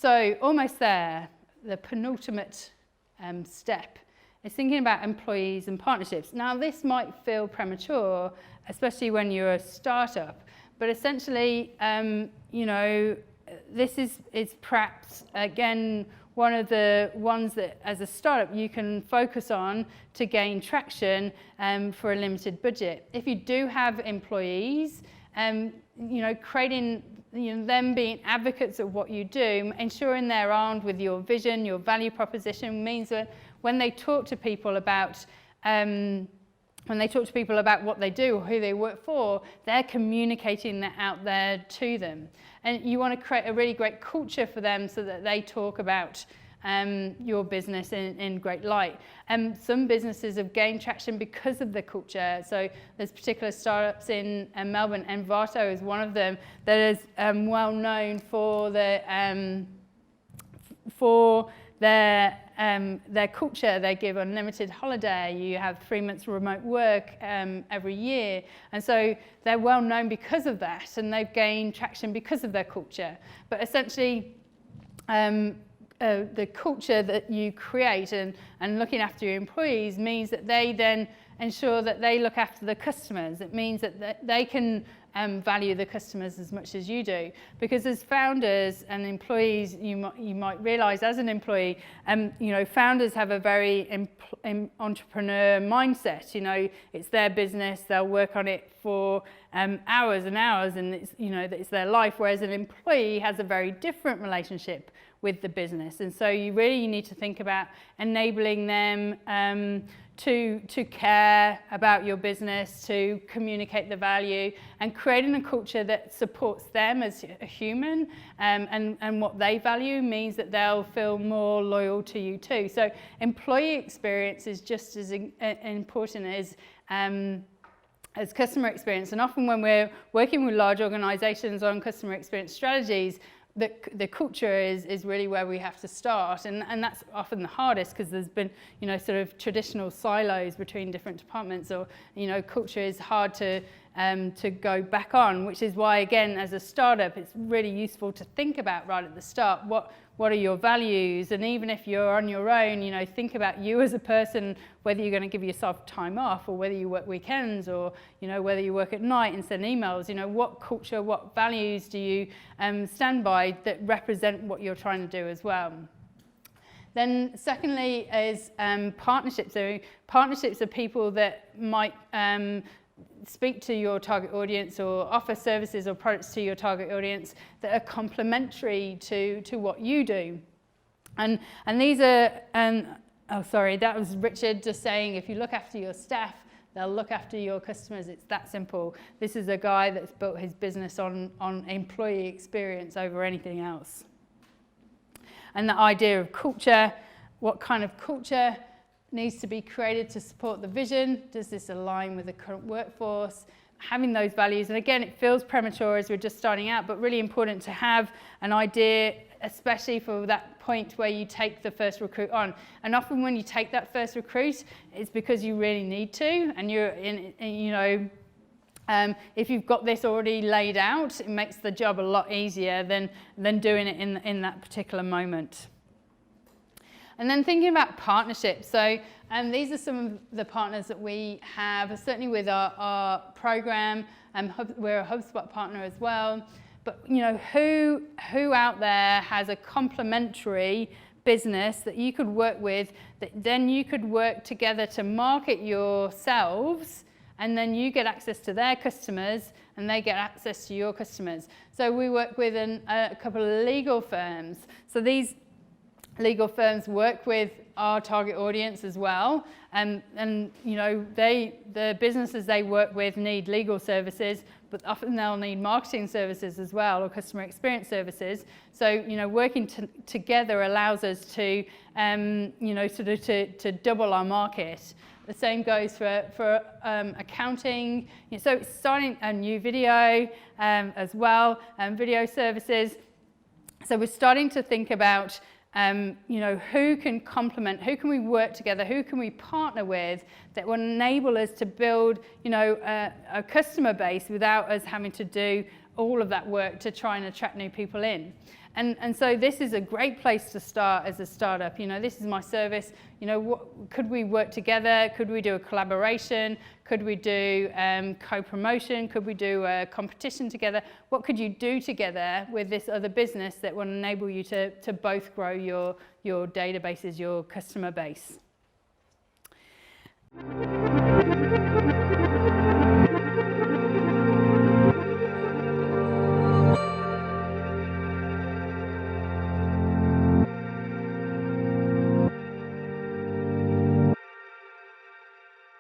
So almost there, the penultimate step is thinking about employees and partnerships. Now this might feel premature, especially when you're a startup, but essentially, this is perhaps, again, one of the ones that as a startup you can focus on to gain traction for a limited budget. If you do have employees, creating them being advocates of what you do, ensuring they're armed with your vision, your value proposition, means that when they talk to people about what they do or who they work for, they're communicating that out there to them. And you want to create a really great culture for them so that they talk about your business in great light. Some businesses have gained traction because of the culture. So there's particular startups in Melbourne, Envato is one of them, that is well known for their culture. They give unlimited holiday. You have 3 months remote work every year. And so they're well known because of that, and they've gained traction because of their culture. But essentially, the culture that you create and looking after your employees means that they then ensure that they look after the customers. It means that they can value the customers as much as you do. Because as founders and employees, you might realize as an employee, founders have a very entrepreneur mindset. It's their business, they'll work on it for hours and hours, and it's their life, whereas an employee has a very different relationship with the business. And so you really need to think about enabling them to care about your business, to communicate the value, and creating a culture that supports them as a human, and what they value means that they'll feel more loyal to you too. So employee experience is just as important as customer experience. And often when we're working with large organizations on customer experience strategies, the culture is really where we have to start, and that's often the hardest because there's been sort of traditional silos between different departments, or culture is hard to go back on, which is why, again, as a startup, it's really useful to think about right at the start what are your values. And even if you're on your own, think about you as a person, whether you're going to give yourself time off, or whether you work weekends, or whether you work at night and send emails. What culture, what values do you stand by that represent what you're trying to do as well. Then secondly is partnerships. So partnerships are people that might speak to your target audience or offer services or products to your target audience that are complementary to what you do. And these are, that was Richard just saying, if you look after your staff, they'll look after your customers. It's that simple. This is a guy that's built his business on employee experience over anything else. And the idea of culture, what kind of culture needs to be created to support the vision? Does this align with the current workforce? Having those values, and again, it feels premature as we're just starting out, but really important to have an idea, especially for that point where you take the first recruit on. And often when you take that first recruit, it's because you really need to, and you're if you've got this already laid out, it makes the job a lot easier than doing it in that particular moment. And then thinking about partnerships. So these are some of the partners that we have, certainly with our program. We're a HubSpot partner as well. But who out there has a complementary business that you could work with, that then you could work together to market yourselves, and then you get access to their customers and they get access to your customers. So we work with a couple of legal firms. So these legal firms work with our target audience as well, and the businesses they work with need legal services, but often they'll need marketing services as well, or customer experience services. So working together allows us to to double our market. The same goes for accounting. So it's starting a new video as well, video services. So we're starting to think about who can complement, who can we work together, who can we partner with that will enable us to build, a customer base without us having to do all of that work to try and attract new people in. And so this is a great place to start as a startup. You know, this is my service. You know, what, could we work together? Could we do a collaboration? Could we do co-promotion? Could we do a competition together? What could you do together with this other business that will enable you to both grow your databases, your customer base?